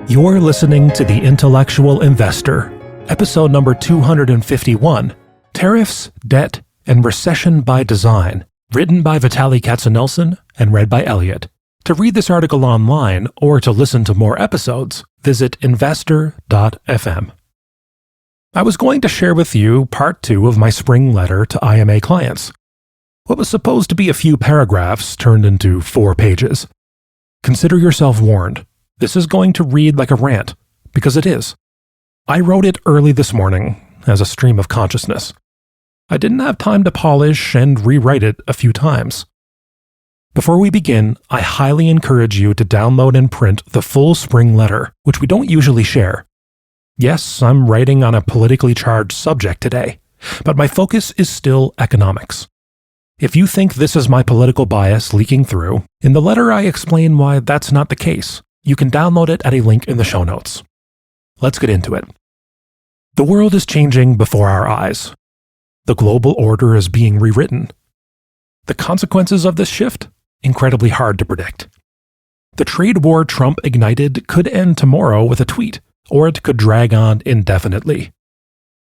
You're listening to The Intellectual Investor, episode number 251, Tariffs, Debt, and Recession by Design, written by Vitaliy Katsenelson and read by Elliot. To read this article online or to listen to more episodes, visit investor.fm. I was going to share with you part 2 of my spring letter to IMA clients. What was supposed to be a few paragraphs turned into 4 pages. Consider yourself warned. This is going to read like a rant, because it is. I wrote it early this morning as a stream of consciousness. I didn't have time to polish and rewrite it a few times. Before we begin, I highly encourage you to download and print the full spring letter, which we don't usually share. Yes, I'm writing on a politically charged subject today, but my focus is still economics. If you think this is my political bias leaking through, in the letter I explain why that's not the case. You can download it at a link in the show notes. Let's get into it. The world is changing before our eyes. The global order is being rewritten. The consequences of this shift? Incredibly hard to predict. The trade war Trump ignited could end tomorrow with a tweet, or it could drag on indefinitely.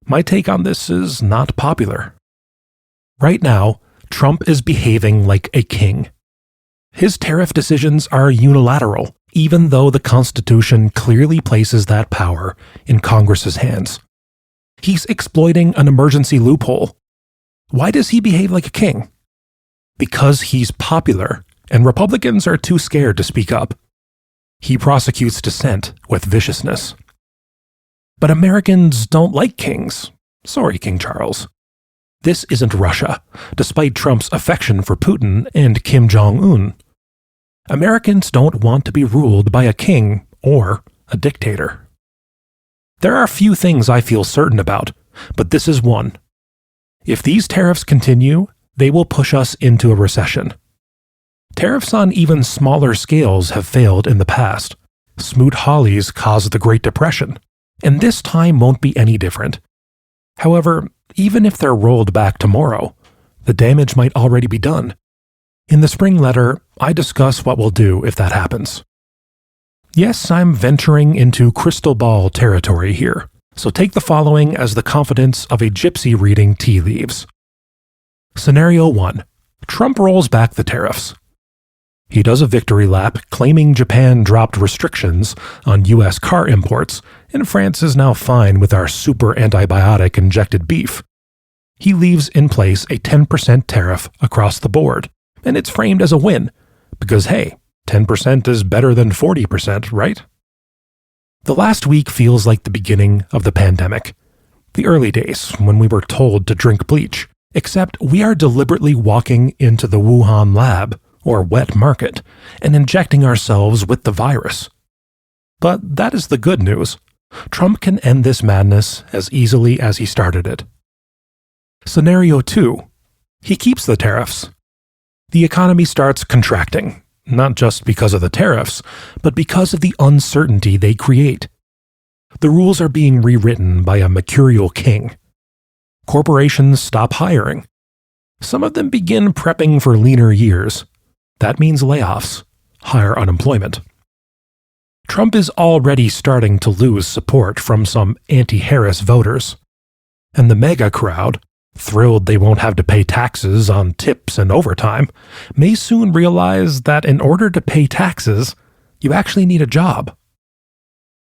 My take on this is not popular. Right now, Trump is behaving like a king. His tariff decisions are unilateral, even though the Constitution clearly places that power in Congress's hands. He's exploiting an emergency loophole. Why does he behave like a king? Because he's popular, and Republicans are too scared to speak up. He prosecutes dissent with viciousness. But Americans don't like kings. Sorry, King Charles. This isn't Russia, despite Trump's affection for Putin and Kim Jong-un. Americans don't want to be ruled by a king or a dictator. There are few things I feel certain about, but this is one. If these tariffs continue, they will push us into a recession. Tariffs on even smaller scales have failed in the past. Smoot-Hawley's caused the Great Depression, and this time won't be any different. However, even if they're rolled back tomorrow, the damage might already be done. In the spring letter, I discuss what we'll do if that happens. Yes, I'm venturing into crystal ball territory here, so take the following as the confidence of a gypsy reading tea leaves. Scenario 1. Trump rolls back the tariffs. He does a victory lap claiming Japan dropped restrictions on U.S. car imports, and France is now fine with our super antibiotic-injected beef. He leaves in place a 10% tariff across the board, and it's framed as a win, because hey, 10% is better than 40%, right? The last week feels like the beginning of the pandemic. The early days when we were told to drink bleach, except we are deliberately walking into the Wuhan lab, or wet market, and injecting ourselves with the virus. But that is the good news. Trump can end this madness as easily as he started it. Scenario 2. He keeps the tariffs. The economy starts contracting, not just because of the tariffs, but because of the uncertainty they create. The rules are being rewritten by a mercurial king. Corporations stop hiring. Some of them begin prepping for leaner years. That means layoffs, higher unemployment. Trump is already starting to lose support from some anti-Harris voters. And the MAGA crowd, thrilled they won't have to pay taxes on tips and overtime, may soon realize that in order to pay taxes, you actually need a job.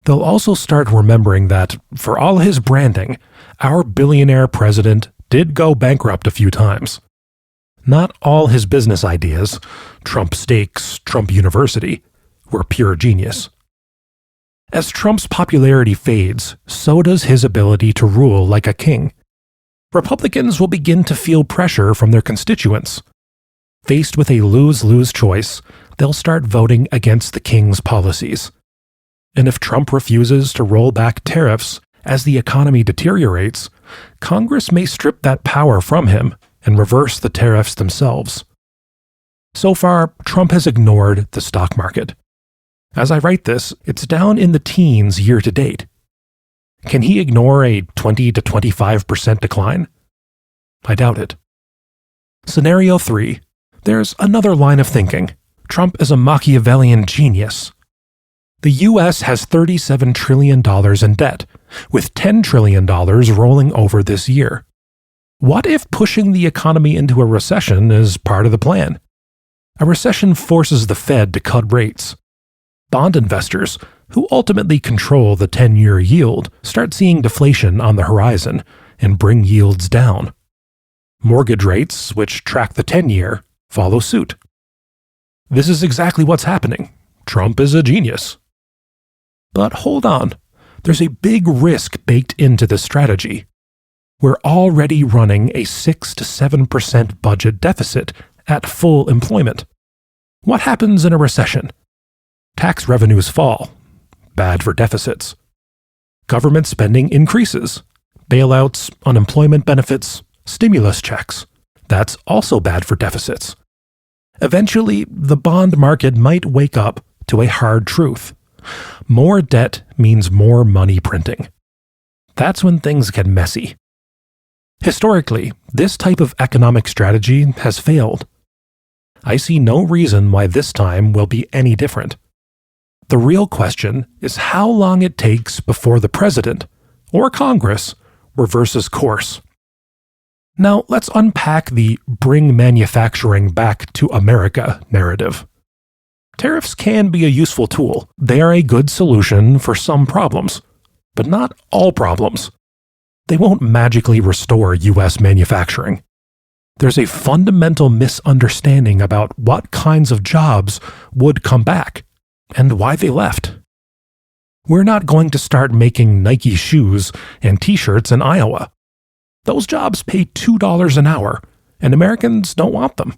They'll also start remembering that, for all his branding, our billionaire president did go bankrupt a few times. Not all his business ideas, Trump Steaks, Trump University, were pure genius. As Trump's popularity fades, so does his ability to rule like a king. Republicans will begin to feel pressure from their constituents. Faced with a lose-lose choice, they'll start voting against the king's policies. And if Trump refuses to roll back tariffs as the economy deteriorates, Congress may strip that power from him and reverse the tariffs themselves. So far, Trump has ignored the stock market. As I write this, it's down in the teens year to date. Can he ignore a 20 to 25% decline? I doubt it. Scenario 3. There's another line of thinking. Trump is a Machiavellian genius. The US has $37 trillion in debt, with $10 trillion rolling over this year. What if pushing the economy into a recession is part of the plan? A recession forces the Fed to cut rates. Bond investors, who ultimately control the 10-year yield, start seeing deflation on the horizon and bring yields down. Mortgage rates, which track the 10-year, follow suit. This is exactly what's happening. Trump is a genius. But hold on, there's a big risk baked into this strategy. We're already running a 6 to 7% budget deficit at full employment. What happens in a recession? Tax revenues fall. Bad for deficits. Government spending increases. Bailouts, unemployment benefits, stimulus checks. That's also bad for deficits. Eventually, the bond market might wake up to a hard truth. More debt means more money printing. That's when things get messy. Historically, this type of economic strategy has failed. I see no reason why this time will be any different. The real question is how long it takes before the president, or Congress, reverses course. Now, let's unpack the "bring manufacturing back to America" narrative. Tariffs can be a useful tool. They are a good solution for some problems, but not all problems. They won't magically restore U.S. manufacturing. There's a fundamental misunderstanding about what kinds of jobs would come back and why they left. We're not going to start making Nike shoes and t-shirts in Iowa. Those jobs pay $2 an hour, and Americans don't want them.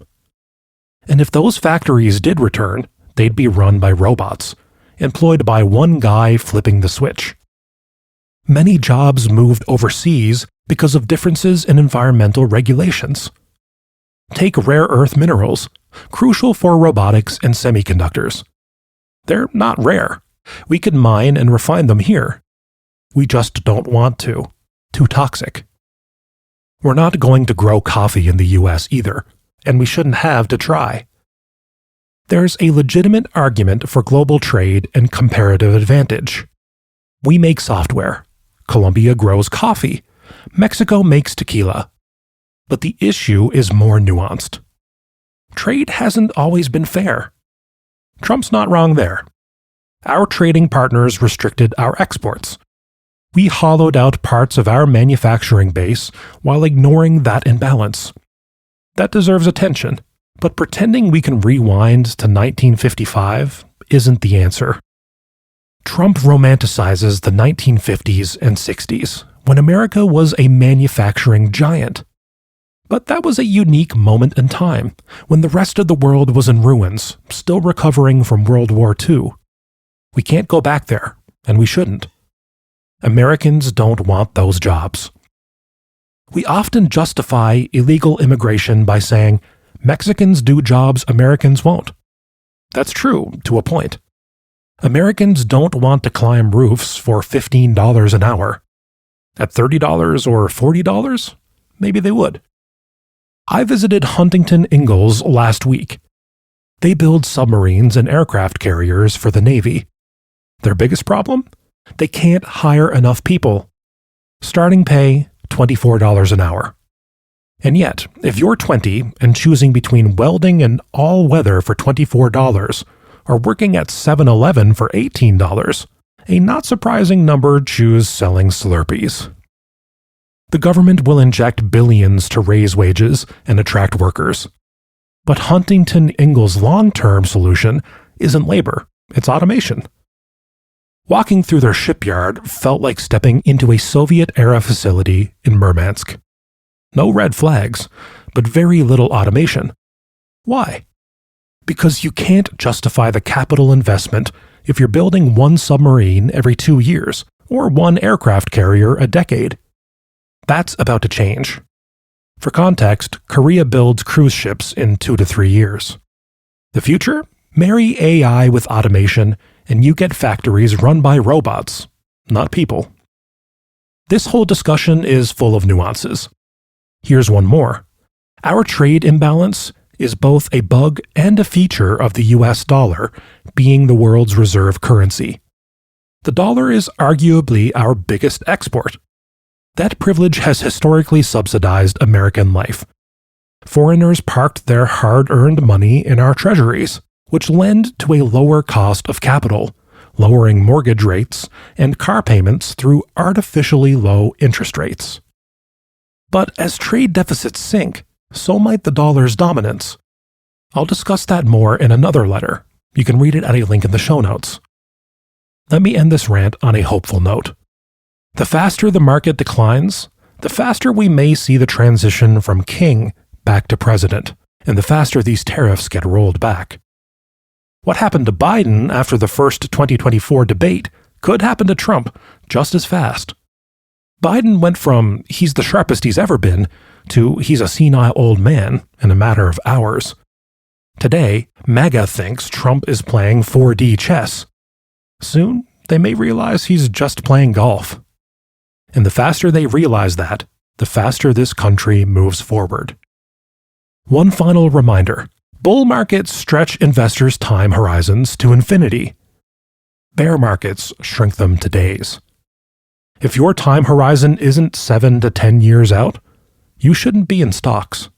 And if those factories did return, they'd be run by robots, employed by one guy flipping the switch. Many jobs moved overseas because of differences in environmental regulations. Take rare earth minerals, crucial for robotics and semiconductors. They're not rare. We could mine and refine them here. We just don't want to. Too toxic. We're not going to grow coffee in the US either, and we shouldn't have to try. There's a legitimate argument for global trade and comparative advantage. We make software. Colombia grows coffee. Mexico makes tequila. But the issue is more nuanced. Trade hasn't always been fair. Trump's not wrong there. Our trading partners restricted our exports. We hollowed out parts of our manufacturing base while ignoring that imbalance. That deserves attention, but pretending we can rewind to 1955 isn't the answer. Trump romanticizes the 1950s and 60s, when America was a manufacturing giant. But that was a unique moment in time, when the rest of the world was in ruins, still recovering from World War II. We can't go back there, and we shouldn't. Americans don't want those jobs. We often justify illegal immigration by saying, Mexicans do jobs Americans won't. That's true, to a point. Americans don't want to climb roofs for $15 an hour. At $30 or $40, maybe they would. I visited Huntington Ingalls last week. They build submarines and aircraft carriers for the Navy. Their biggest problem? They can't hire enough people. Starting pay, $24 an hour. And yet, if you're 20 and choosing between welding and all-weather for $24 or working at 7-Eleven for $18, a not surprising number choose selling Slurpees. The government will inject billions to raise wages and attract workers. But Huntington Ingalls' long-term solution isn't labor, it's automation. Walking through their shipyard felt like stepping into a Soviet-era facility in Murmansk. No red flags, but very little automation. Why? Because you can't justify the capital investment if you're building one submarine every 2 years or one aircraft carrier a decade. That's about to change. For context, Korea builds cruise ships in 2 to 3 years. The future? Marry AI with automation, and you get factories run by robots, not people. This whole discussion is full of nuances. Here's one more. Our trade imbalance is both a bug and a feature of the US dollar being the world's reserve currency. The dollar is arguably our biggest export. That privilege has historically subsidized American life. Foreigners parked their hard-earned money in our treasuries, which lend to a lower cost of capital, lowering mortgage rates and car payments through artificially low interest rates. But as trade deficits sink, so might the dollar's dominance. I'll discuss that more in another letter. You can read it at a link in the show notes. Let me end this rant on a hopeful note. The faster the market declines, the faster we may see the transition from king back to president, and the faster these tariffs get rolled back. What happened to Biden after the first 2024 debate could happen to Trump just as fast. Biden went from he's the sharpest he's ever been to he's a senile old man in a matter of hours. Today, MAGA thinks Trump is playing 4D chess. Soon, they may realize he's just playing golf. And the faster they realize that, the faster this country moves forward. One final reminder. Bull markets stretch investors' time horizons to infinity. Bear markets shrink them to days. If your time horizon isn't 7 to 10 years out, you shouldn't be in stocks.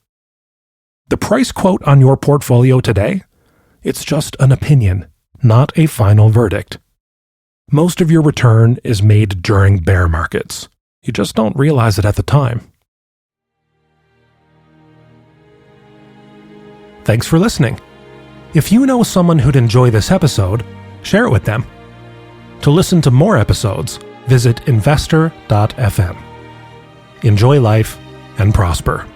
The price quote on your portfolio today? It's just an opinion, not a final verdict. Most of your return is made during bear markets. You just don't realize it at the time. Thanks for listening. If you know someone who'd enjoy this episode, share it with them. To listen to more episodes, visit investor.fm. Enjoy life and prosper.